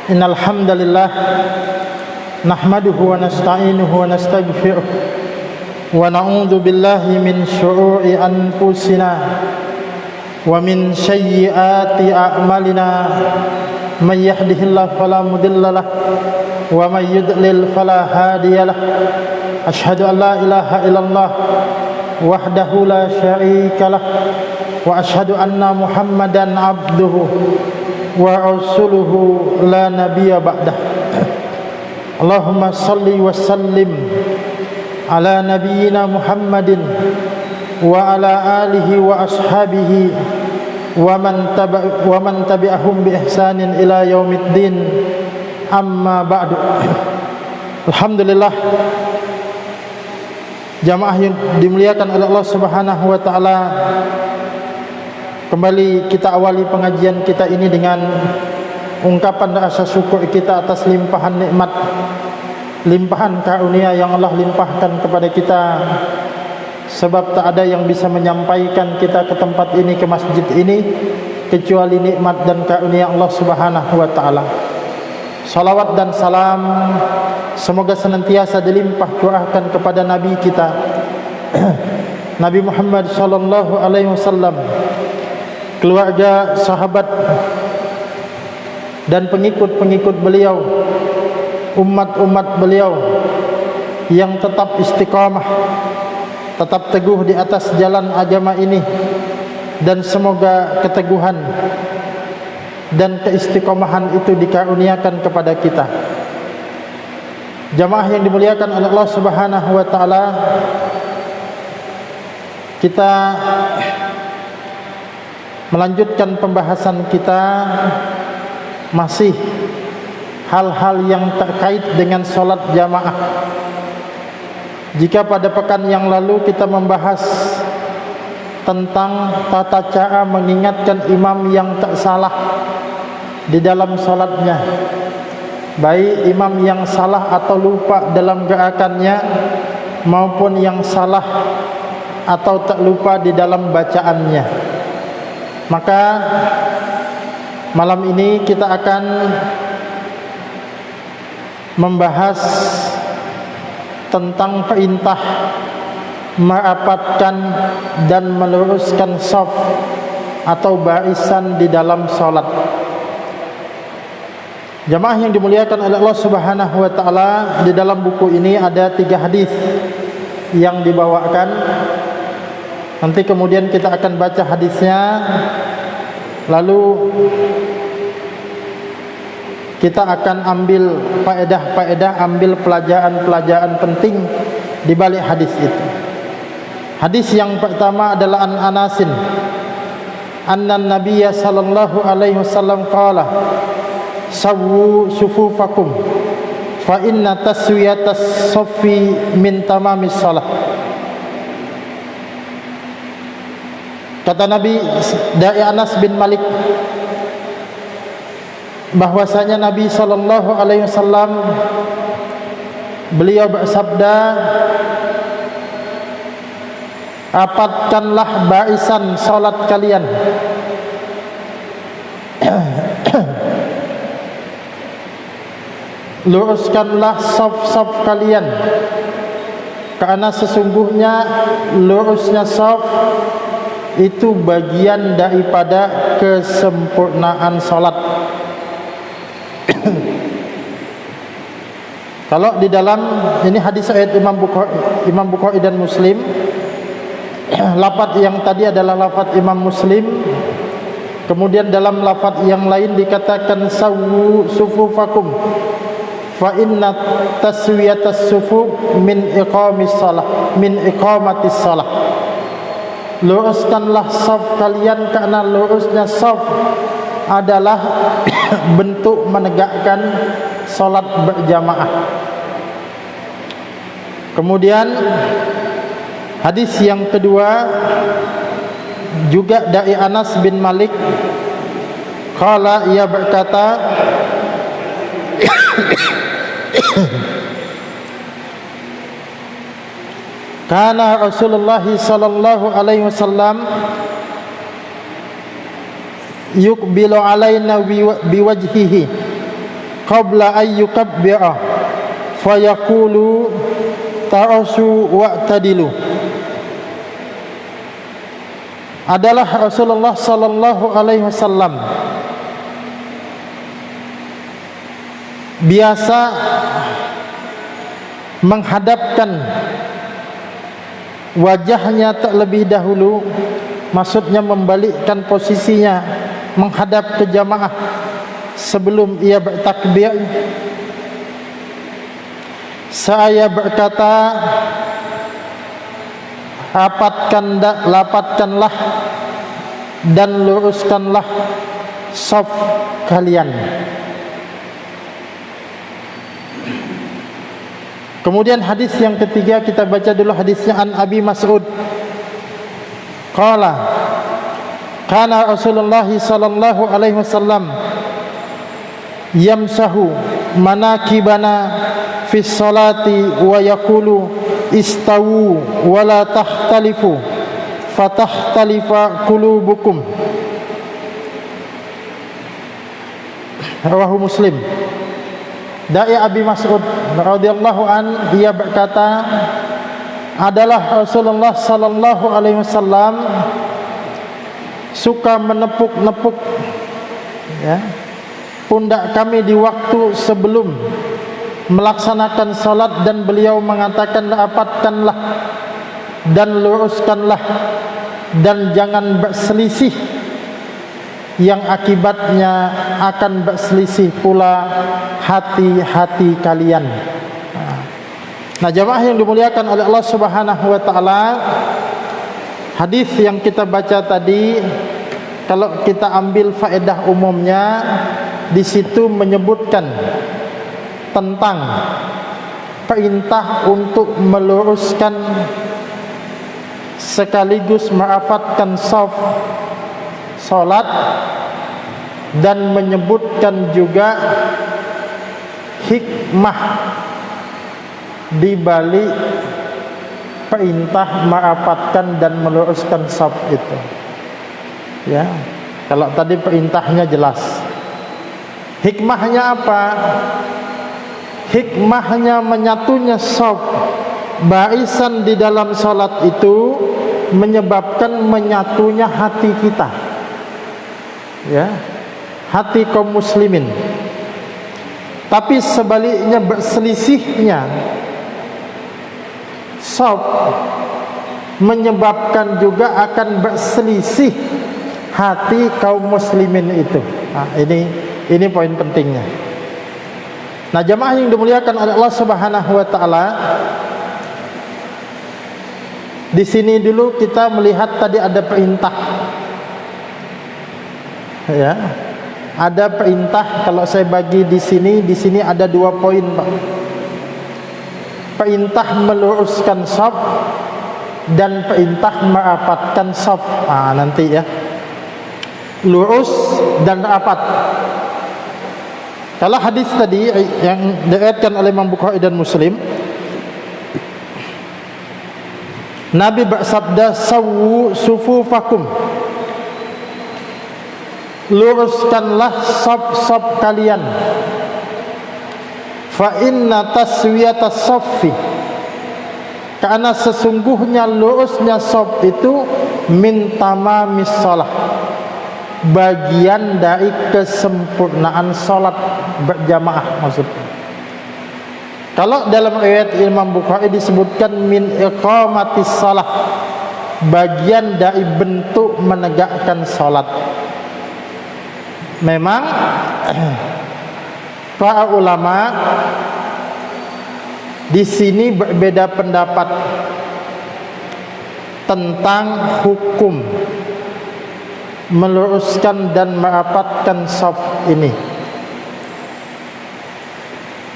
Innal hamdalillah nahmaduhu wa nasta'inuhu wa nastaghfiruh wa na'udzu billahi min syururi anfusina wa min sayyiati a'malina may yahdihillahu fala mudhillalah wa may yudlil fala hadiyalah. Asyhadu an la ilaha illallah wahdahu la syarikalah wa asyhadu anna Muhammadan abduhu wa rasuluhu la nabiyya ba'dah. Allahumma salli wa sallim ala nabiyyina Muhammadin wa ala alihi wa ashabihi wa man tabi'ahum bi ihsanin ila yaumiddin, amma ba'du. Alhamdulillah, jamaah yang dimuliakan oleh Allah Subhanahu wa taala, kembali kita awali pengajian kita ini dengan ungkapan rasa syukur kita atas limpahan nikmat, limpahan karunia yang Allah limpahkan kepada kita. Sebab tak ada yang bisa menyampaikan kita ke tempat ini, ke masjid ini, kecuali nikmat dan karunia Allah Subhanahu wa taala. Salawat dan salam semoga senantiasa dilimpah curahkan kepada Nabi kita Nabi Muhammad sallallahu alaihi wasallam, keluarga, sahabat dan pengikut-pengikut beliau, umat-umat beliau yang tetap istiqamah, tetap teguh di atas jalan agama ini, dan semoga keteguhan dan keistiqomahan itu dikaruniakan kepada kita. Jamaah yang dimuliakan oleh Allah Subhanahu wa taala, kita melanjutkan pembahasan kita masih hal-hal yang terkait dengan solat jamaah. Jika pada pekan yang lalu kita membahas tentang tata cara mengingatkan imam yang tak salah di dalam solatnya, baik imam yang salah atau lupa dalam gerakannya maupun yang salah atau tak lupa di dalam bacaannya, maka malam ini kita akan membahas tentang perintah merapatkan dan meluruskan shaf atau barisan di dalam salat. Jamaah yang dimuliakan oleh Allah Subhanahu wa taala, di dalam buku ini ada 3 hadis yang dibawakan. Nanti kemudian kita akan baca hadisnya, lalu kita akan ambil faedah-faedah, ambil pelajaran-pelajaran penting di balik hadis itu. Hadis yang pertama adalah an Anasin anna Nabiyya sallallahu alaihi wasallam qala sawwu sufufakum fa inna taswiyatas saffi min tamamis shalah. Kata Nabi dari Anas bin Malik bahwasanya Nabi sallallahu alaihi wasallam beliau bersabda, rapatkanlah barisan salat kalian luruskanlah saf-saf kalian, karena sesungguhnya lurusnya saf itu bagian daripada kesempurnaan salat. Kalau di dalam ini hadis ayat Imam Bukhari dan Muslim, lafaz yang tadi adalah lafaz Imam Muslim. Kemudian dalam lafaz yang lain dikatakan sawwu sufufakum fa inna taswiyatas sufuf min iqamis salah, min iqamatis salah. Luruskanlah saf kalian, karena lurusnya saf adalah bentuk menegakkan salat berjamaah. Kemudian hadis yang kedua juga dari Anas bin Malik, qala, ia berkata Kana Rasulullah sallallahu alaihi wasallam yuqbilu alaina biwajhihi qabla ay yukabbira fayaqulu ta'asu wa'tadilu adalah Rasulullah sallallahu alaihi wasallam biasa menghadapkan wajahnya terlebih dahulu, maksudnya membalikkan posisinya menghadap ke jamaah sebelum ia bertakbir. Saya berkata, lapatkanlah dan luruskanlah saf kalian. Kemudian hadis yang ketiga kita baca dulu hadisnya an Abi Mas'ud. Qala kana Rasulullah sallallahu alaihi wasallam yamsahu manakibana fi sholati wa yaqulu istawu wa la takhtalifu fatakhtalifa qulubukum. Rawahu Muslim. Dari Abi Mas'ud radhiyallahu an, dia berkata, adalah Rasulullah sallallahu alaihi wasallam suka menepuk-nepuk ya, pundak kami di waktu sebelum melaksanakan salat, dan beliau mengatakan, rapatkanlah dan luruskanlah dan jangan berselisih, yang akibatnya akan berselisih pula hati-hati kalian. Nah, jamaah yang dimuliakan oleh Allah Subhanahu wa taala, hadis yang kita baca tadi, kalau kita ambil faedah umumnya, di situ menyebutkan tentang perintah untuk meluruskan sekaligus merapatkan shaf salat, dan menyebutkan juga hikmah di balik perintah merapatkan dan meluruskan shaf itu. Ya, kalau tadi perintahnya jelas. Hikmahnya apa? Hikmahnya menyatunya shaf barisan di dalam salat itu menyebabkan menyatunya hati kita. Ya, hati kaum muslimin. Tapi sebaliknya berselisihnya shaf menyebabkan juga akan berselisih hati kaum muslimin itu. Nah, ini poin pentingnya. Nah, jamaah yang dimuliakan oleh Allah Subhanahu wa taala, di sini dulu kita melihat tadi ada perintah. Ya, ada perintah. Kalau saya bagi di sini ada 2 poin, Pak. Perintah meluruskan shaf dan perintah merapatkan shaf. Nanti ya, lurus dan rapat. Kalau hadis tadi yang diriwayatkan oleh Imam Bukhari dan Muslim, Nabi bersabda, "Sawwu sufufakum." Luruskanlah shaf-shaf kalian. Fa inna taswiyatas shaffi, karena sesungguhnya lurusnya shaf itu min tamamis shalah, bagian dari kesempurnaan salat berjamaah maksudnya. Kalau dalam riwayat Imam Bukhari disebutkan min iqamatis shalah, bagian dari bentuk menegakkan salat. Memang para ulama di sini berbeda pendapat tentang hukum meluruskan dan merapatkan shaf ini.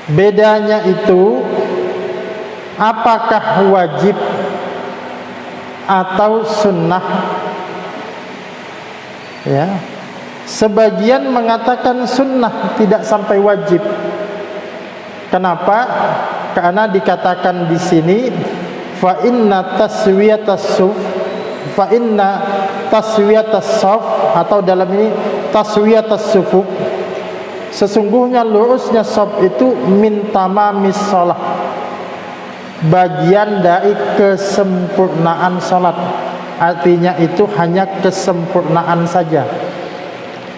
Bedanya itu apakah wajib atau sunnah? Ya, sebagian mengatakan sunnah, tidak sampai wajib. Kenapa? Karena dikatakan di sini fa inna taswiyatas suf, fa inna taswiyatas shaf, atau dalam ini taswiyatas sufuf, sesungguhnya lurusnya shaf itu min tamamis shalah, bagian dari kesempurnaan salat. Artinya itu hanya kesempurnaan saja,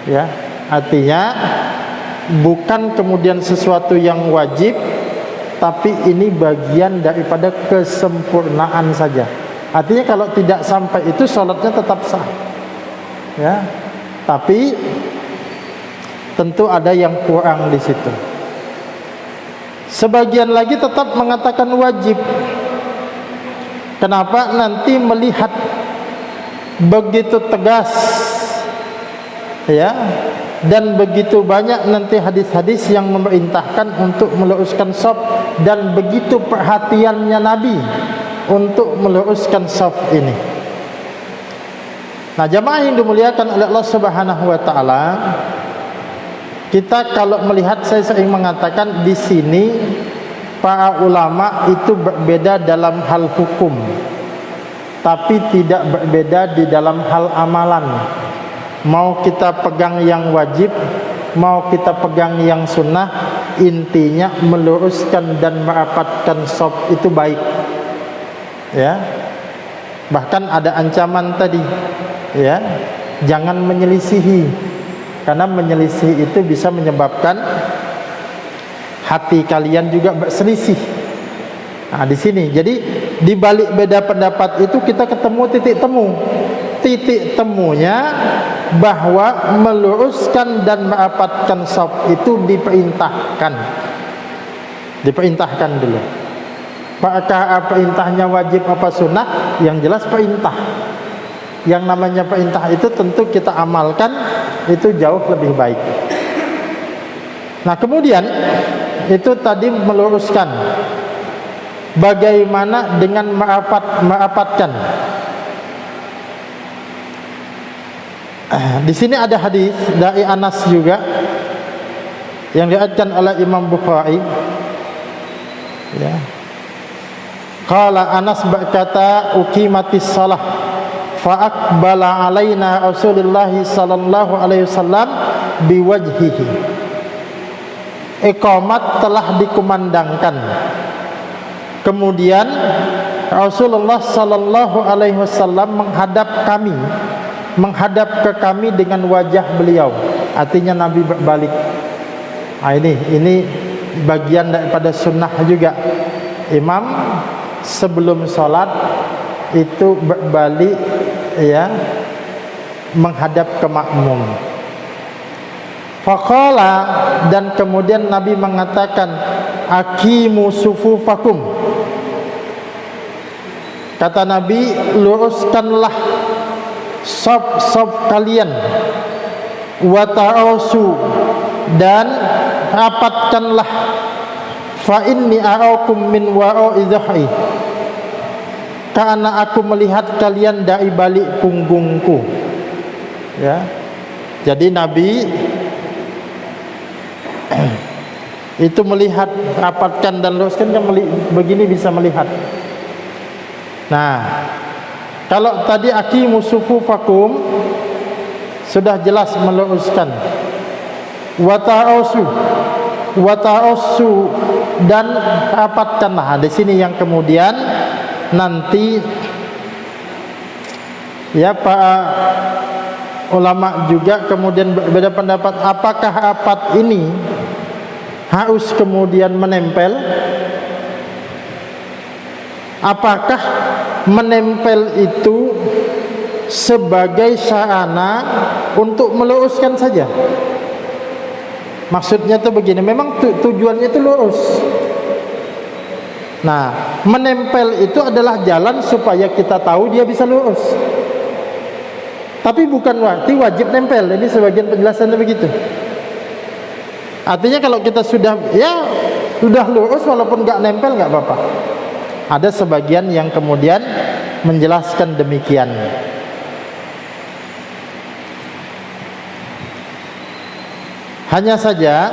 ya. Artinya bukan kemudian sesuatu yang wajib, tapi ini bagian daripada kesempurnaan saja. Artinya kalau tidak sampai itu salatnya tetap sah, ya. Tapi tentu ada yang kurang di situ. Sebagian lagi tetap mengatakan wajib. Kenapa? Nanti melihat begitu tegas, ya, dan begitu banyak nanti hadis-hadis yang memerintahkan untuk meluruskan shaf, dan begitu perhatiannya Nabi untuk meluruskan shaf ini. Nah, jamaah yang dimuliakan oleh Allah Subhanahu wa taala, kita kalau melihat, saya sering mengatakan di sini para ulama itu berbeda dalam hal hukum, tapi tidak berbeda di dalam hal amalan. Mau kita pegang yang wajib, mau kita pegang yang sunnah, intinya meluruskan dan merapatkan shaf itu baik, ya. Bahkan ada ancaman tadi, ya, jangan menyelisihi, karena menyelisih itu bisa menyebabkan hati kalian juga berselisih. Nah, di sini, jadi di balik beda pendapat itu kita ketemu titik temu. Titik temunya bahwa meluruskan dan merapatkan shaf itu diperintahkan. Diperintahkan dulu. Apakah perintahnya wajib apa sunnah? Yang jelas perintah. Yang namanya perintah itu tentu kita amalkan, itu jauh lebih baik. Nah, kemudian itu tadi meluruskan. Bagaimana dengan merapatkan? Di sini ada hadis dari Anas juga yang diriwayatkan oleh Imam Bukhari, ya. Qala Anas berkata, uqimatis shalah fa aqbala alaina Rasulullah sallallahu alaihi wasallam biwajhihi. Iqamat telah dikumandangkan, kemudian Rasulullah sallallahu alaihi wasallam menghadap ke kami dengan wajah beliau. Artinya Nabi berbalik. Nah, ini bagian daripada sunnah juga. Imam sebelum sholat itu berbalik, ya, menghadap ke makmum. Faqala, dan kemudian Nabi mengatakan, aqimu sufufakum. Kata Nabi, luruskanlah shaf kalian, wa ta'asu, dan rapatkanlah, fa inni araakum min wara'i dhahri, karena aku melihat kalian dari balik punggungku, ya. Jadi Nabi itu melihat, rapatkan dan luruskan, kan begini bisa melihat. Nah, kalau tadi aqimu sufufakum sudah jelas meluruskan. Wa ta'asu, dan rapatkanlah. Di sini yang kemudian nanti, ya, para ulama juga kemudian berbeda pendapat, apakah rapat ini harus kemudian menempel? Apakah menempel itu sebagai sarana untuk meluruskan saja? Maksudnya itu begini, memang tujuannya itu lurus. Nah, menempel itu adalah jalan supaya kita tahu dia bisa lurus. Tapi bukan berarti wajib nempel. Ini sebagian penjelasannya begitu. Artinya kalau kita sudah lurus walaupun nggak nempel nggak apa-apa. Ada sebagian yang kemudian menjelaskan demikian. Hanya saja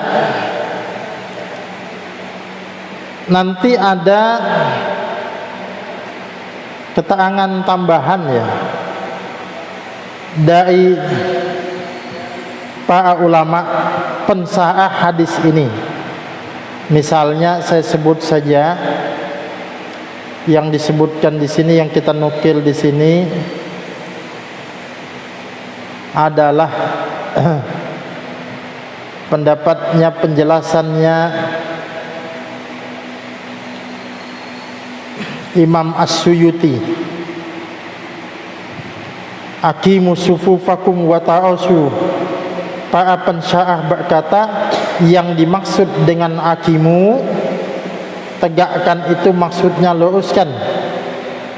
nanti ada keterangan tambahan, ya, dari para ulama pensaah hadis ini. Misalnya saya sebut saja yang disebutkan di sini, yang kita nukil di sini adalah pendapatnya, penjelasannya Imam As-Suyuti. Aqimu sufufakum wa ta'asu. Para pensyarah berkata, yang dimaksud dengan aqimu, tegakkan, itu maksudnya luruskan.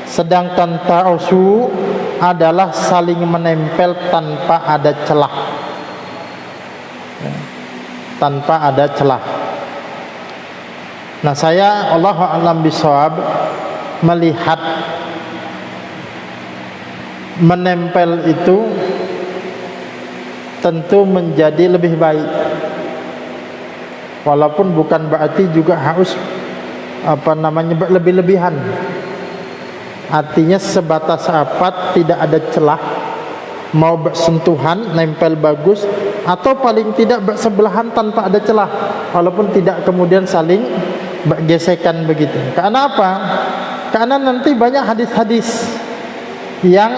Sedangkan ta'asu adalah saling menempel tanpa ada celah. Tanpa ada celah. Nah, saya Allahu a'lam bishawab melihat menempel itu tentu menjadi lebih baik, walaupun bukan berarti juga harus berlebih-lebihan. Artinya sebatas rapat, tidak ada celah, mau bersentuhan, nempel bagus, atau paling tidak bersebelahan tanpa ada celah, walaupun tidak kemudian saling bergesekan begitu. Karena apa? Karena nanti banyak hadis-hadis yang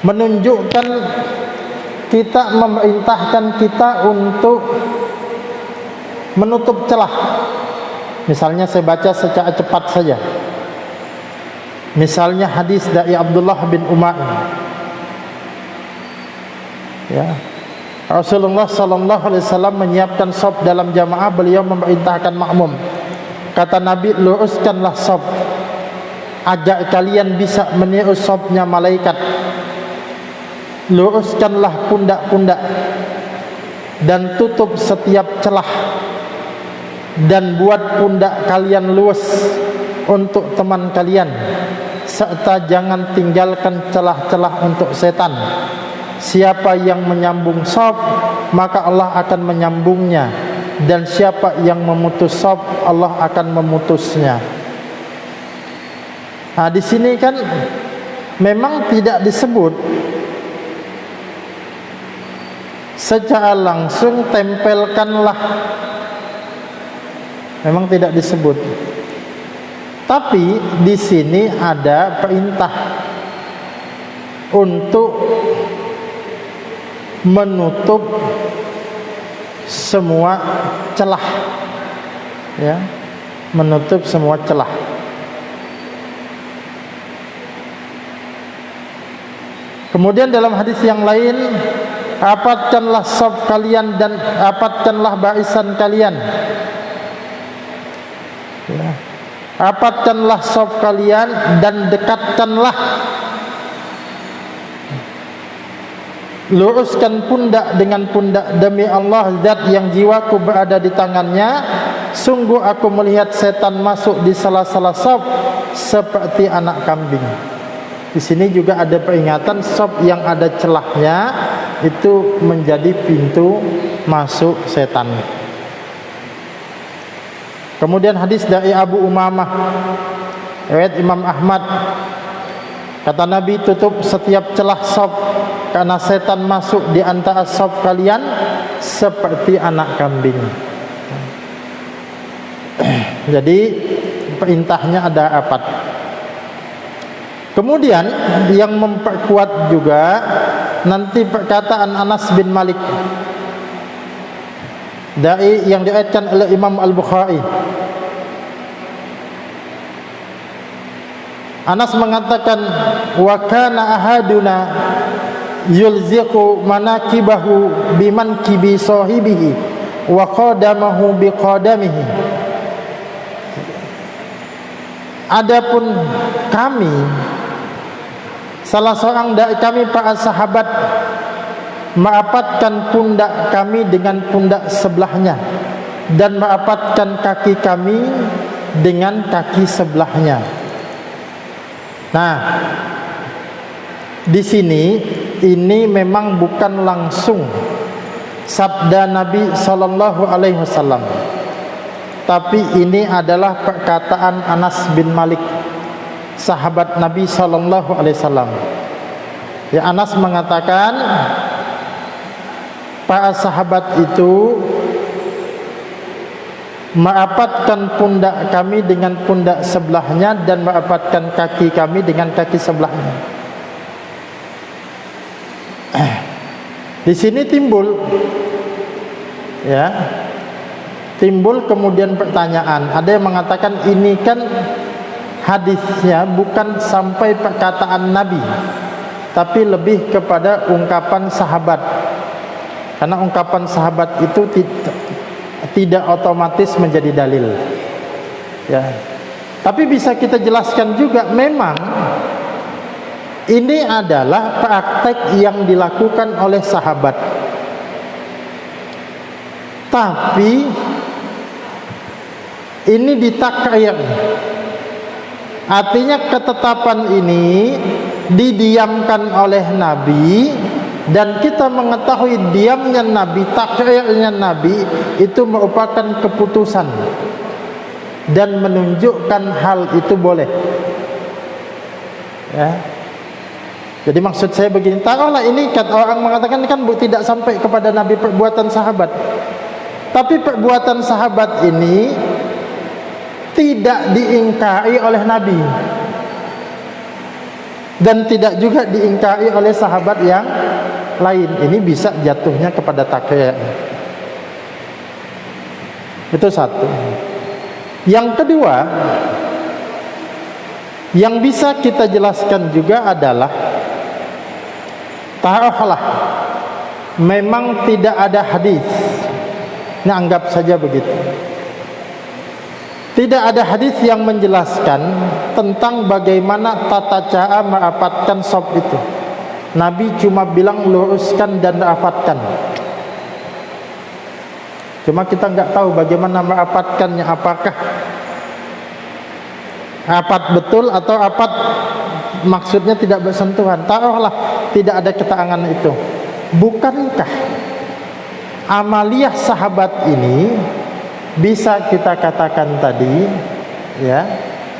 menunjukkan kita, memerintahkan kita untuk menutup celah. Misalnya saya baca secara cepat saja. Misalnya hadis dari Abdullah bin Umar. Ya. Rasulullah sallallahu alaihi wasallam menyiapkan shaf dalam jamaah, beliau memerintahkan makmum. Kata Nabi, luruskanlah shaf agar kalian bisa meniru shafnya malaikat. Luruskanlah pundak-pundak dan tutup setiap celah, dan buat pundak kalian luas untuk teman kalian, serta jangan tinggalkan celah-celah untuk setan. Siapa yang menyambung shaf, maka Allah akan menyambungnya, dan siapa yang memutus shaf, Allah akan memutusnya. Nah, di sini kan memang tidak disebut secara langsung tempelkanlah, memang tidak disebut. Tapi di sini ada perintah untuk menutup semua celah, ya, menutup semua celah. Kemudian dalam hadis yang lain, rapatkanlah shaf kalian dan rapatkanlah barisan kalian. Ya. Rapatkanlah shaf kalian dan dekatkanlah. Luruskan pundak dengan pundak, demi Allah zat yang jiwaku berada di tangannya, sungguh aku melihat setan masuk di salah-salah shaf seperti anak kambing. Di sini juga ada peringatan shaf yang ada celahnya itu menjadi pintu masuk setan. Kemudian hadis dari Abu Umamah, riwayat Imam Ahmad, kata Nabi, tutup setiap celah shaf karena setan masuk di antara shaf kalian seperti anak kambing. Jadi perintahnya ada rapat. Kemudian yang memperkuat juga nanti perkataan Anas bin Malik dari yang diriwayatkan oleh Imam Al-Bukhari. Anas mengatakan, wa kana ahaduna yulziqu manakibahu bimankibi sahibihi wa qadamahu biqadamihi. Adapun kami, salah seorang dari kami para sahabat, merapatkan pundak kami dengan pundak sebelahnya dan merapatkan kaki kami dengan kaki sebelahnya. Nah, di sini ini memang bukan langsung sabda Nabi sallallahu alaihi wasallam, tapi ini adalah perkataan Anas bin Malik, sahabat Nabi sallallahu alaihi wasallam. Ya, Anas mengatakan, para sahabat itu merapatkan pundak kami dengan pundak sebelahnya dan merapatkan kaki kami dengan kaki sebelahnya. Di sini timbul kemudian pertanyaan. Ada yang mengatakan ini kan hadisnya bukan sampai perkataan Nabi, tapi lebih kepada ungkapan sahabat. Karena ungkapan sahabat itu tidak otomatis menjadi dalil. Ya. Tapi bisa kita jelaskan juga, memang ini adalah praktek yang dilakukan oleh sahabat. Tapi ini ditakrir. Artinya ketetapan ini didiamkan oleh Nabi, dan kita mengetahui diamnya Nabi, takrirnya Nabi itu merupakan keputusan dan menunjukkan hal itu boleh. Ya. Jadi maksud saya begini, taruhlah ini kan orang mengatakan kan tidak sampai kepada Nabi perbuatan sahabat. Tapi perbuatan sahabat ini tidak diingkari oleh Nabi dan tidak juga diingkari oleh sahabat yang lain. Ini bisa jatuhnya kepada takrir. Itu satu. Yang kedua, yang bisa kita jelaskan juga adalah, taruhlah memang tidak ada hadis. Nah, anggap saja begitu. Tidak ada hadis yang menjelaskan tentang bagaimana tata cara merapatkan sop itu. Nabi cuma bilang luruskan dan rapatkan. Cuma kita nggak tahu bagaimana merapatkannya, apakah rapat betul atau rapat maksudnya tidak bersentuhan. Taruhlah tidak ada keterangan itu. Bukankah amaliyah sahabat ini bisa kita katakan tadi, ya,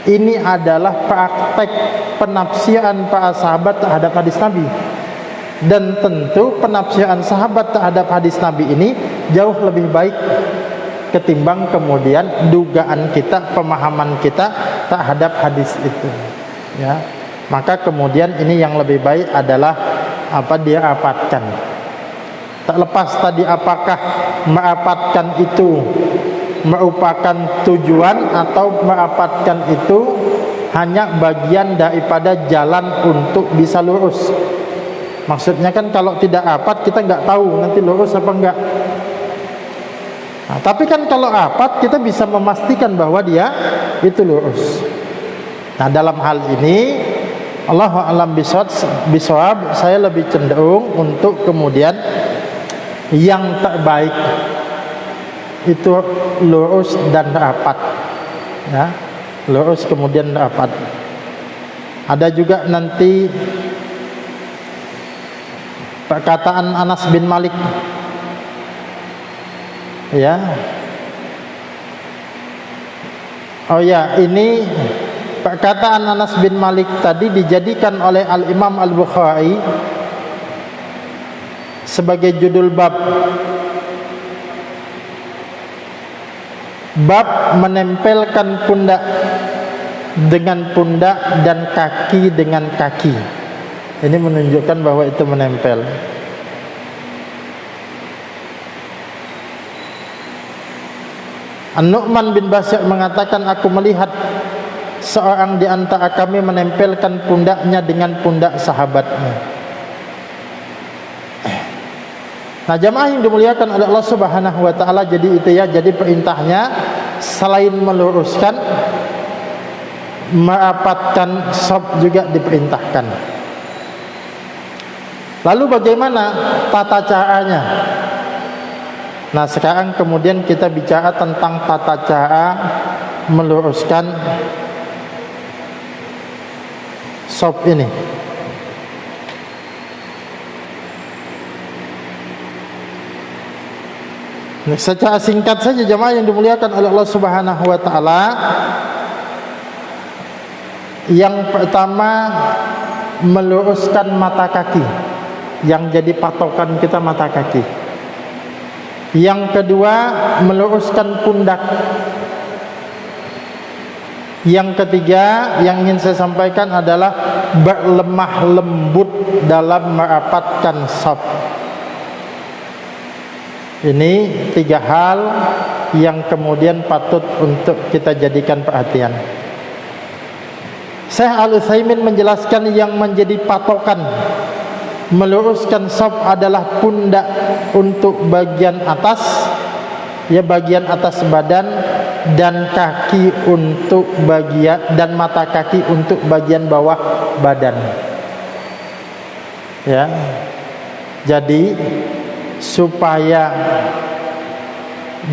ini adalah praktek penafsiran para sahabat terhadap hadis Nabi. Dan tentu penafsiran sahabat terhadap hadis Nabi ini jauh lebih baik ketimbang kemudian dugaan kita, pemahaman kita terhadap hadis itu. Ya, maka kemudian ini yang lebih baik adalah dia rapatkan. Terlepas tadi apakah merapatkan itu merupakan tujuan atau merapatkan itu hanya bagian daripada jalan untuk bisa lurus. Maksudnya kan kalau tidak rapat kita nggak tahu nanti lurus apa enggak. Nah, tapi kan kalau rapat kita bisa memastikan bahwa dia itu lurus. Nah, dalam hal ini Allahu a'lam bishawab, saya lebih cenderung untuk kemudian yang terbaik itu lurus dan rapat. Ya, lurus kemudian rapat. Ada juga nanti perkataan Anas bin Malik, ya. Oh ya, ini perkataan Anas bin Malik tadi dijadikan oleh Al-Imam Al-Bukhari sebagai judul bab menempelkan pundak dengan pundak dan kaki dengan kaki. Ini menunjukkan bahwa itu menempel. An-Nu'man bin Bashir mengatakan, aku melihat seorang di antara kami menempelkan pundaknya dengan pundak sahabatnya. Nah, jamaah yang dimuliakan oleh Allah Subhanahu wa taala, jadi itu ya, jadi perintahnya selain meluruskan, merapatkan sop juga diperintahkan. Lalu bagaimana tata caranya? Nah, sekarang kemudian kita bicara tentang tata cara meluruskan sop ini. Nah, secara singkat saja jemaah yang dimuliakan oleh Allah Subhanahu wa taala, yang pertama meluruskan mata kaki. Yang jadi patokan kita mata kaki. Yang kedua, meluruskan pundak. Yang ketiga yang ingin saya sampaikan adalah berlemah lembut dalam merapatkan shaf. Ini 3 hal yang kemudian patut untuk kita jadikan perhatian. Syekh Al-Utsaimin menjelaskan yang menjadi patokan meluruskan shaf adalah pundak untuk bagian atas, ya bagian atas badan, dan kaki untuk bagian, dan mata kaki untuk bagian bawah badan. Ya. Jadi supaya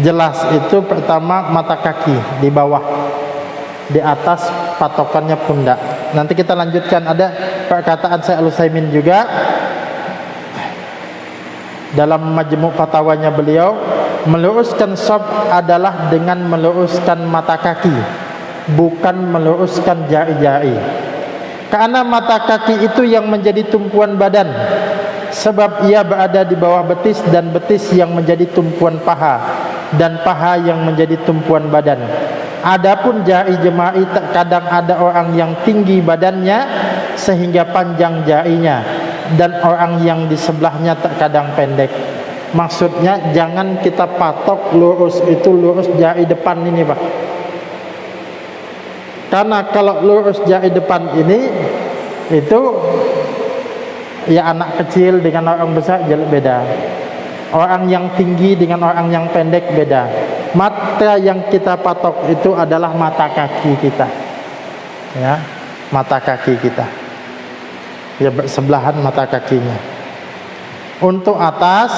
jelas itu pertama mata kaki di bawah, di atas patokannya pundak. Nanti kita lanjutkan, ada perkataan Syekh Al-Utsaimin juga dalam majmu' fatwanya beliau, meluruskan shaf adalah dengan meluruskan mata kaki, bukan meluruskan jari-jari. Karena mata kaki itu yang menjadi tumpuan badan, sebab ia berada di bawah betis, dan betis yang menjadi tumpuan paha, dan paha yang menjadi tumpuan badan. Adapun jari jemari, terkadang ada orang yang tinggi badannya sehingga panjang jarinya, dan orang yang di sebelahnya terkadang pendek. Maksudnya jangan kita patok lurus itu lurus jari depan ini, Pak. Karena kalau lurus jari depan ini itu ya anak kecil dengan orang besar beda. Orang yang tinggi dengan orang yang pendek beda. Mata yang kita patok itu adalah mata kaki kita. Ya, mata kaki kita. Ya bersebelahan mata kakinya. Untuk atas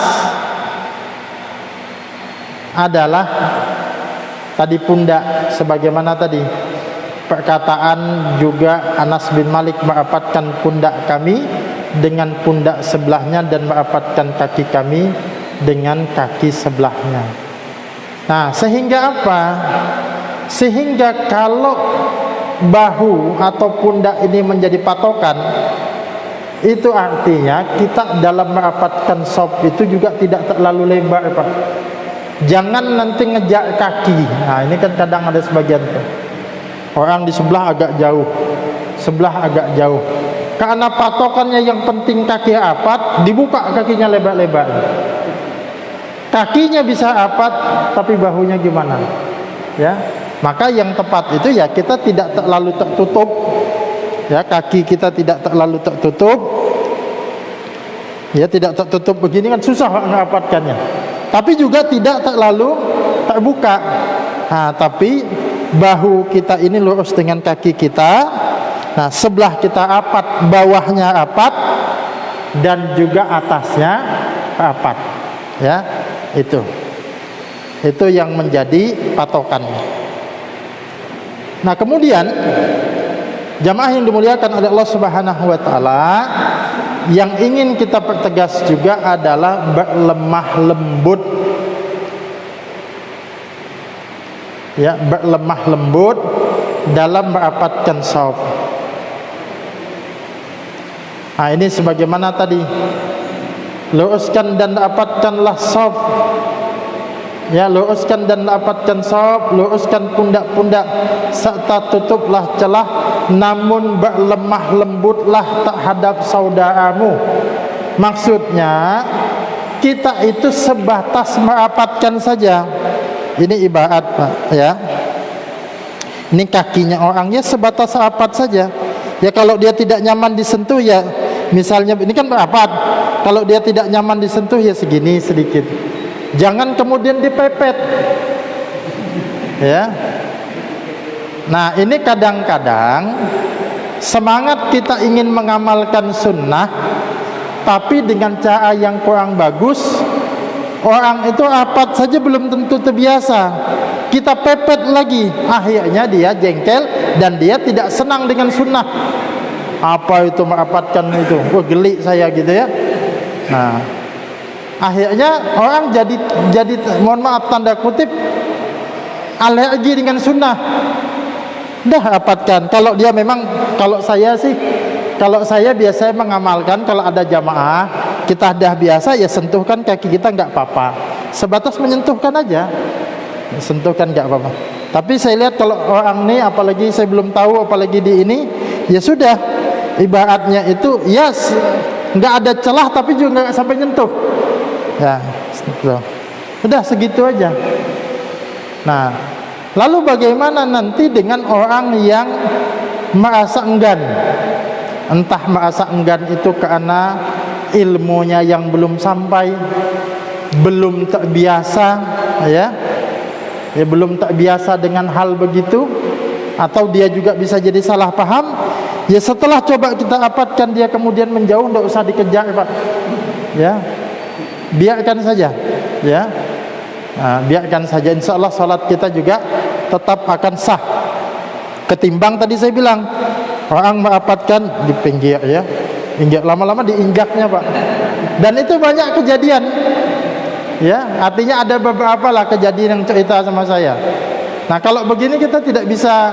adalah tadi pundak, sebagaimana tadi perkataan juga Anas bin Malik, merapatkan pundak kami dengan pundak sebelahnya dan merapatkan kaki kami dengan kaki sebelahnya. Nah, sehingga apa? Sehingga kalau bahu atau pundak ini menjadi patokan, itu artinya kita dalam merapatkan shaf itu juga tidak terlalu lebar, Pak. Jangan nanti ngejak kaki. Nah, ini kan kadang ada sebagian tuh. Orang di sebelah agak jauh, sebelah agak jauh. Karena patokannya yang penting kaki rapat, dibuka kakinya lebar-lebar. Kakinya bisa rapat, tapi bahunya gimana? Ya, maka yang tepat itu ya kita tidak terlalu tertutup. Ya, kaki kita tidak terlalu tertutup. Ya, tidak tertutup begini kan susah merapatkannya. Tapi juga tidak terlalu terbuka. Nah, tapi bahu kita ini lurus dengan kaki kita. Nah, sebelah kita rapat, bawahnya rapat, dan juga atasnya rapat. Ya, itu yang menjadi patokan. Nah, kemudian jamaah yang dimuliakan oleh Allah Subhanahu wa taala, yang ingin kita pertegas juga adalah berlemah lembut. Ya, berlemah lembut dalam merapatkan shaf. Nah, ini sebagaimana tadi, luruskan dan rapatkanlah shaf. Ya, luruskan dan rapatkan shaf, luruskan pundak-pundak serta tutuplah celah, namun berlemah lembutlah terhadap saudaramu. Maksudnya kita itu sebatas merapatkan saja. Ini ibarat, Pak, ya. Ini kakinya orangnya sebatas rapat saja. Ya, kalau dia tidak nyaman disentuh, ya misalnya ini kan rapat. Kalau dia tidak nyaman disentuh, ya segini sedikit. Jangan kemudian dipepet. Ya. Nah, ini kadang-kadang semangat kita ingin mengamalkan sunnah, tapi dengan cara yang kurang bagus. Orang itu rapat saja belum tentu terbiasa, kita pepet lagi, akhirnya dia jengkel dan dia tidak senang dengan sunnah. Apa itu merapatkan itu? Oh, geli saya gitu ya. Nah, akhirnya orang jadi mohon maaf tanda kutip alergi dengan sunnah. Dah rapatkan. Kalau dia memang, kalau saya biasanya mengamalkan kalau ada jamaah kita dah biasa, ya sentuhkan kaki kita nggak apa-apa. sebatas menyentuhkan aja, sentuhkan nggak apa-apa. Tapi saya lihat kalau orang ini, apalagi saya belum tahu, apalagi di ini, ya sudah, ibaratnya itu ya nggak ada celah tapi juga nggak sampai nyentuh, ya sudah segitu aja. Nah, lalu bagaimana nanti dengan orang yang merasa enggan? Entah merasa enggan itu karena ilmunya yang belum sampai, belum terbiasa, ya belum terbiasa dengan hal begitu, atau dia juga bisa jadi salah paham. Ya setelah coba kita rapatkan dia kemudian menjauh, tidak usah dikejar Pak, ya biarkan saja, ya biarkan saja. Insya Allah salat kita juga tetap akan sah. Ketimbang tadi saya bilang orang merapatkan di pinggir, ya injak, lama-lama diinjaknya Pak, dan itu banyak kejadian, ya artinya ada beberapa lah kejadian yang cerita sama saya. Nah kalau begini kita tidak bisa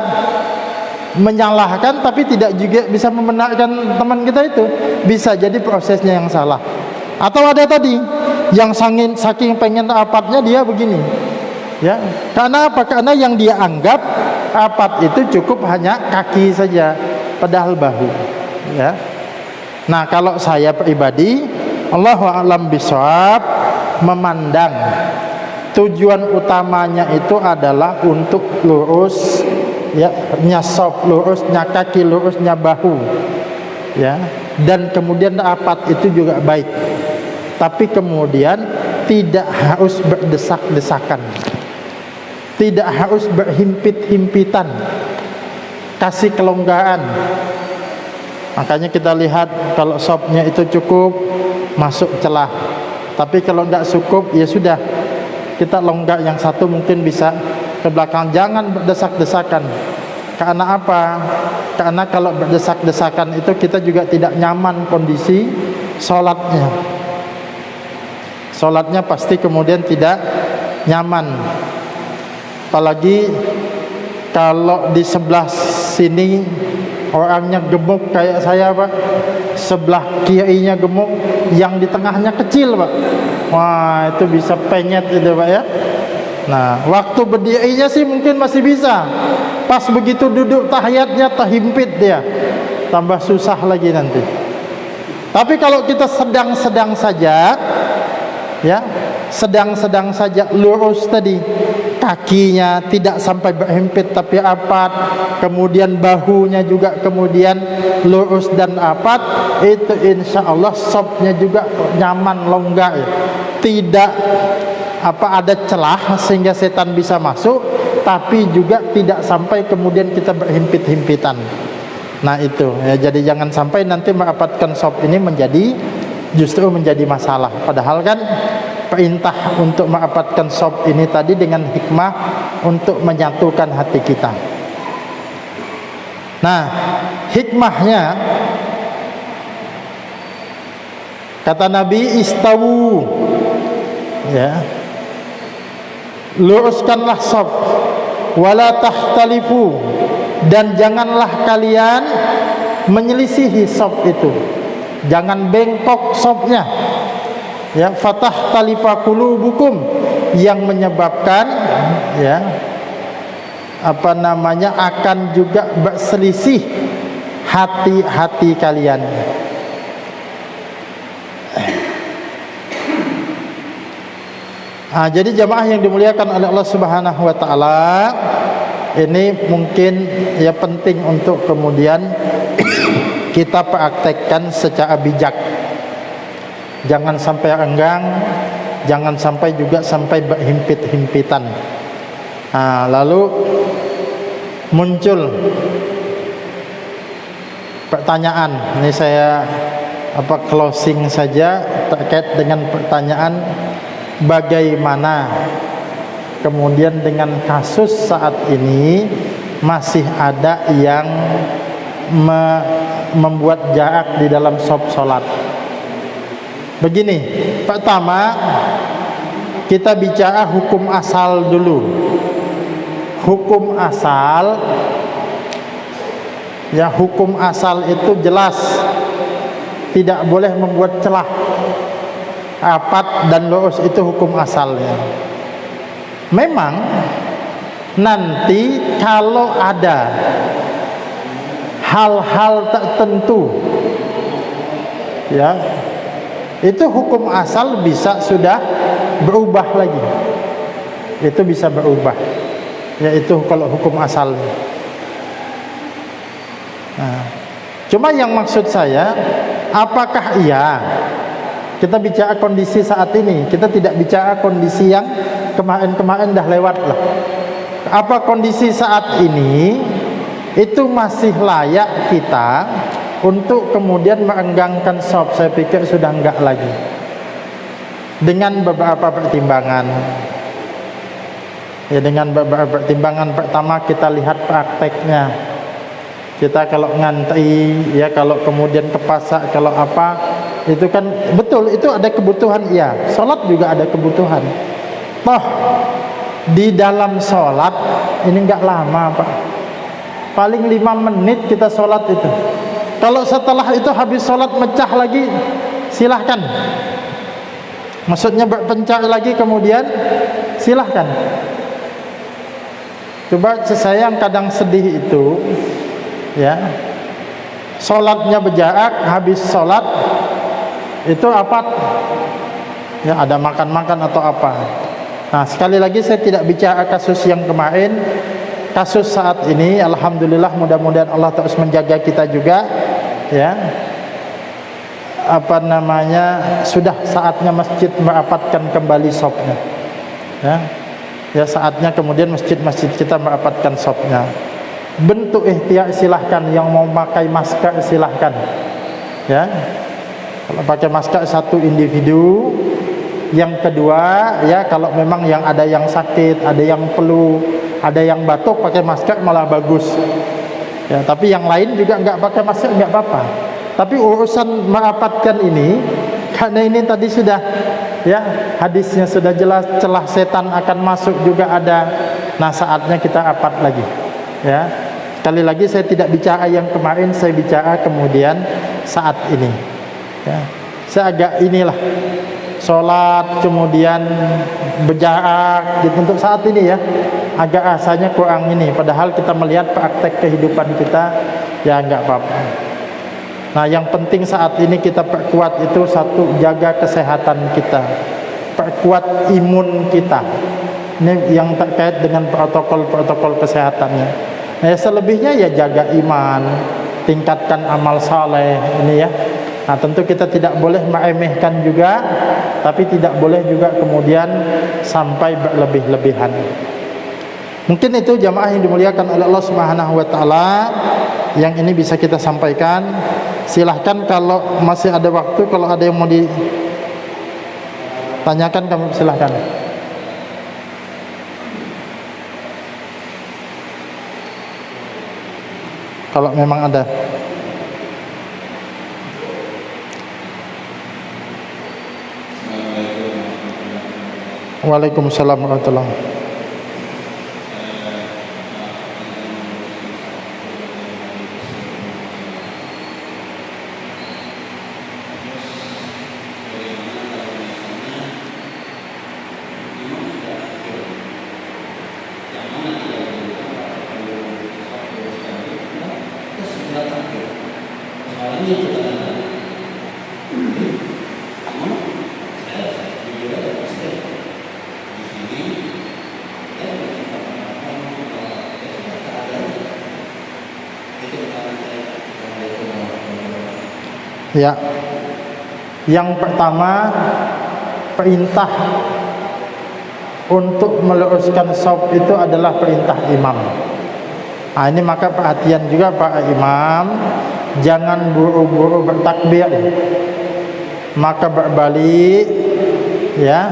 menyalahkan, tapi tidak juga bisa membenarkan teman kita itu. Bisa jadi prosesnya yang salah. Atau ada tadi yang saking pengen rapatnya dia begini, ya karena apa? Karena yang dia anggap rapat itu cukup hanya kaki saja, padahal bahu, ya. Nah kalau saya pribadi, Allahu a'lam bishawab, memandang tujuan utamanya itu adalah untuk lurus, ya, nyasop lurusnya kaki, lurusnya bahu, ya, dan kemudian rapat itu juga baik. Tapi kemudian tidak harus berdesak-desakan, tidak harus berhimpit-himpitan, kasih kelonggaran. Makanya kita lihat kalau sopnya itu cukup, masuk celah. Tapi kalau tidak cukup, ya sudah, kita longgar yang satu mungkin bisa ke belakang. Jangan berdesak-desakan. Karena apa? Karena kalau berdesak-desakan itu kita juga tidak nyaman kondisi sholatnya. Sholatnya pasti kemudian tidak nyaman. Apalagi kalau di sebelah sini orangnya gemuk kayak saya Pak, sebelah kirinya gemuk, yang di tengahnya kecil Pak. Wah itu bisa penyet itu Pak, ya. Nah waktu berdirinya sih mungkin masih bisa, pas begitu duduk tahiyatnya terhimpit dia, tambah susah lagi nanti. Tapi kalau kita sedang-sedang saja, ya sedang-sedang saja lurus tadi, kakinya tidak sampai berhimpit tapi rapat, kemudian bahunya juga kemudian lurus dan rapat, itu insya Allah sopnya juga nyaman, longgar, ya. Tidak ada celah sehingga setan bisa masuk, tapi juga tidak sampai kemudian kita berhimpit-himpitan. Nah itu, ya, jadi jangan sampai nanti merapatkan sop ini justru menjadi masalah. Padahal kan perintah untuk merapatkan sop ini tadi dengan hikmah untuk menyatukan hati kita. Nah hikmahnya, kata Nabi, istawu, ya, luruskanlah sop, wala tahtalifu, dan janganlah kalian menyelisihi sop itu, jangan bengkok sopnya, ya, fatah talifa qulubukum, yang menyebabkan, ya, akan juga berselisih hati-hati kalian. Jadi jamaah yang dimuliakan oleh Allah Subhanahu wa taala, ini mungkin ya penting untuk kemudian kita praktekkan secara bijak. Jangan sampai renggang, jangan sampai juga sampai berhimpit-himpitan. Lalu muncul pertanyaan, ini saya closing saja terkait dengan pertanyaan, bagaimana kemudian dengan kasus saat ini masih ada yang membuat jarak di dalam sholat. Begini, pertama kita bicara hukum asal dulu. Hukum asal, ya, hukum asal itu jelas tidak boleh membuat celah. apat dan lurus itu hukum asalnya. Memang nanti kalau ada hal-hal tertentu, ya, itu hukum asal bisa sudah berubah lagi. Itu bisa berubah, yaitu kalau hukum asalnya. Nah, cuma yang maksud saya, apakah iya kita bicara kondisi saat ini, kita tidak bicara kondisi yang kemarin-kemarin dah lewat lah. Apa kondisi saat ini itu masih layak kita untuk kemudian mengenggangkan sop? Saya pikir sudah enggak lagi, dengan beberapa pertimbangan. Ya, dengan beberapa pertimbangan. Pertama, kita lihat prakteknya. Kita kalau ngantri, ya, kalau kemudian ke pasar, kalau apa, itu kan betul, itu ada kebutuhan, ya. Sholat juga ada kebutuhan. Toh di dalam sholat ini enggak lama, Pak. Paling 5 menit kita sholat itu. Kalau setelah itu habis sholat mecah lagi, silahkan. Maksudnya berpencar lagi kemudian, silahkan. Coba saya yang kadang sedih itu, ya, sholatnya berjarak, habis sholat itu apa? Ya, ada makan-makan atau apa. Nah, sekali lagi saya tidak bicara kasus yang kemarin. Kasus saat ini, alhamdulillah, mudah-mudahan Allah terus menjaga kita juga, ya. Apa namanya, sudah saatnya masjid merapatkan kembali sopnya, ya. Ya, saatnya kemudian masjid-masjid kita merapatkan sopnya. Bentuk ikhtiar silahkan, yang mau pakai masker silahkan, ya. Kalau pakai masker satu individu. Yang kedua, ya, kalau memang yang ada yang sakit, ada yang flu, ada yang batuk, pakai masker malah bagus, ya. Tapi yang lain juga enggak pakai masker enggak apa-apa. Tapi urusan merapatkan ini, karena ini tadi sudah, ya, hadisnya sudah jelas, celah setan akan masuk juga ada. Nah, saatnya kita rapat lagi, ya. Sekali lagi saya tidak bicara yang kemarin, saya bicara kemudian saat ini, ya. Saya agak inilah, sholat kemudian berjarak gitu untuk saat ini, ya, agak rasanya kurang ini. Padahal kita melihat praktek kehidupan kita, ya, enggak apa-apa. Nah, yang penting saat ini kita perkuat itu satu, jaga kesehatan kita, perkuat imun kita. Ini yang terkait dengan protokol-protokol kesehatannya. Nah, selebihnya ya jaga iman, tingkatkan amal saleh ini, ya. Nah, tentu kita tidak boleh meremehkan juga, tapi tidak boleh juga kemudian sampai berlebih-lebihan. Mungkin itu jamaah yang dimuliakan oleh Allah Subhanahu wa taala yang ini bisa kita sampaikan. Silahkan kalau masih ada waktu, kalau ada yang mau ditanyakan kami silahkan. Kalau memang ada. Waalaikumsalam warahmatullahi wabarakatuh. Ya, yang pertama, perintah untuk meluruskan shaf itu adalah perintah imam. Nah, ini maka perhatian juga para imam, jangan buru-buru bertakbir, maka berbalik, ya,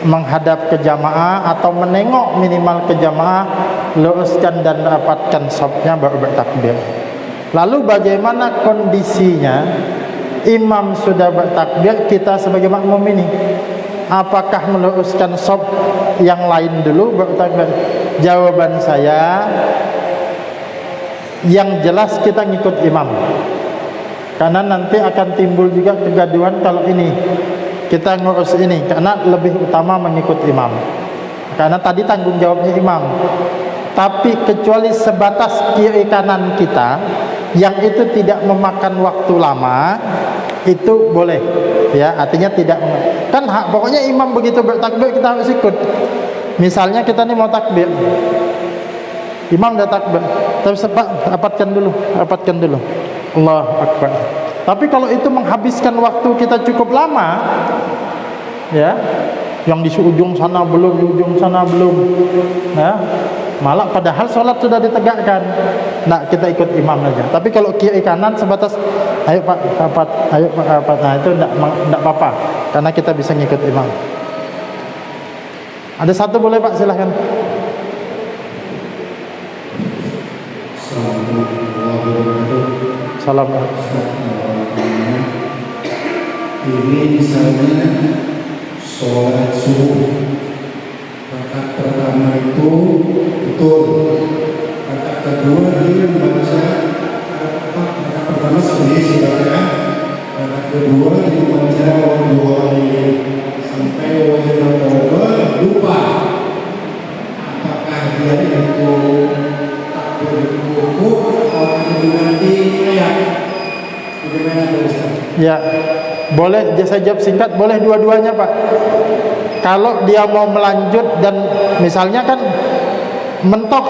menghadap ke jamaah atau menengok minimal ke jamaah, luruskan dan rapatkan shafnya baru bertakbir. Lalu bagaimana kondisinya? Imam sudah bertakbir, kita sebagai makmum ini apakah meluruskan shaf yang lain dulu baru takbir? Jawaban saya, yang jelas kita ngikut imam, karena nanti akan timbul juga kegaduhan kalau ini kita ngurus ini, karena lebih utama mengikut imam. Karena tadi tanggung jawabnya imam. Tapi kecuali sebatas kiri kanan kita, yang itu tidak memakan waktu lama, itu boleh. Ya, artinya tidak kan pokoknya imam begitu bertakbir kita harus ikut. Misalnya kita nih mau takbir, imam udah takbir, tapi rapatkan dulu. Allah Akbar. Tapi kalau itu menghabiskan waktu kita cukup lama, ya, yang di ujung sana belum, di ujung sana belum, ya, malah padahal sholat sudah ditegakkan. Nah, kita ikut imam aja. Tapi kalau kiri kanan sebatas ayo Pak rapat, ayo Pak rapat, nah itu enggak apa-apa, karena kita bisa ngikut imam. Ada satu boleh Pak, silahkan. Salam. Ini misalnya sholat subuh, rakaat pertama itu betul, rakaat kedua dia membaca rakaat pertama sebenarnya silakan, rakaat kedua dia membaca wajah sampai wajah lupa apakah dia itu takbir ruku atau mengganti ayat. Bagaimana Ustaz? Ya, boleh saya jawab singkat, boleh dua-duanya Pak. Kalau dia mau melanjut dan misalnya kan mentok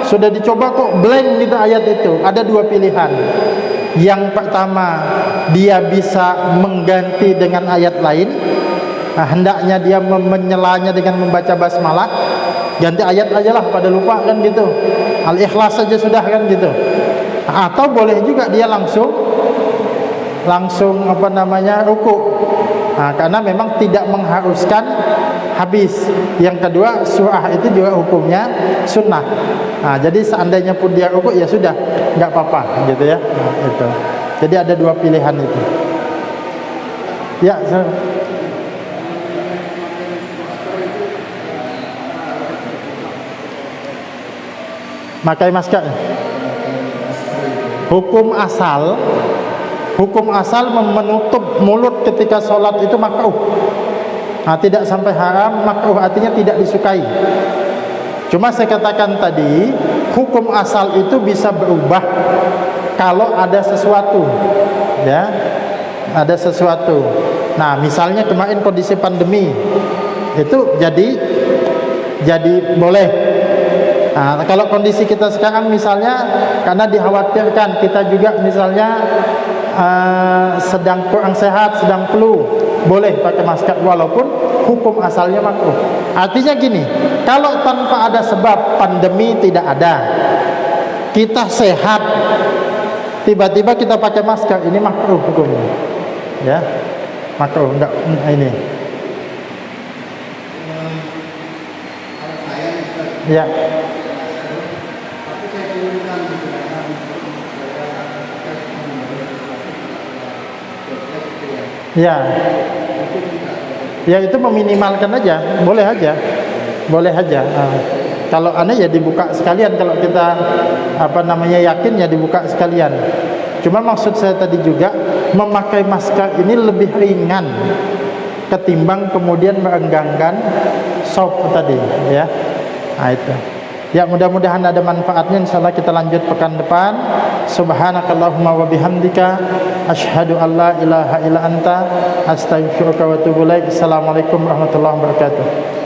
sudah dicoba kok blank gitu ayat itu, ada dua pilihan. Yang pertama, dia bisa mengganti dengan ayat lain. Nah, hendaknya dia menyelanya dengan membaca basmalah, ganti ayat aja lah, pada lupa kan gitu, Al-Ikhlas saja sudah kan gitu. Atau boleh juga dia langsung ruku. Nah, karena memang tidak mengharuskan habis. Yang kedua, surah itu juga hukumnya sunnah. Nah, jadi seandainya pun dia ruku, ya sudah, nggak apa-apa gitu ya. Nah, itu. Jadi ada dua pilihan itu. Ya, pakai masker. Hukum asal menutup mulut ketika sholat itu makruh. Nah, tidak sampai haram, makruh artinya tidak disukai. Cuma saya katakan tadi, hukum asal itu bisa berubah kalau ada sesuatu, ya, ada sesuatu. Nah, misalnya kemarin kondisi pandemi itu jadi boleh. Nah, kalau kondisi kita sekarang misalnya karena dikhawatirkan kita juga misalnya sedang kurang sehat, sedang flu, boleh pakai masker walaupun hukum asalnya makruh. Artinya gini, kalau tanpa ada sebab, pandemi tidak ada, kita sehat, tiba-tiba kita pakai masker, ini makruh hukumnya. Ya, makruh, enggak ini. Ya. Ya, ya itu meminimalkan aja, boleh aja. Kalau aneh ya dibuka sekalian, kalau kita yakin ya dibuka sekalian. Cuma maksud saya tadi juga, memakai masker ini lebih ringan ketimbang kemudian merenggangkan soft tadi, ya. Nah itu. Ya, mudah-mudahan ada manfaatnya. Insyaallah kita lanjut pekan depan. Subhanakallahumma wa bihamdika asyhadu an la ilaha illa anta astaghfiruka wa atubu ilaik. Assalamualaikum warahmatullahi wabarakatuh.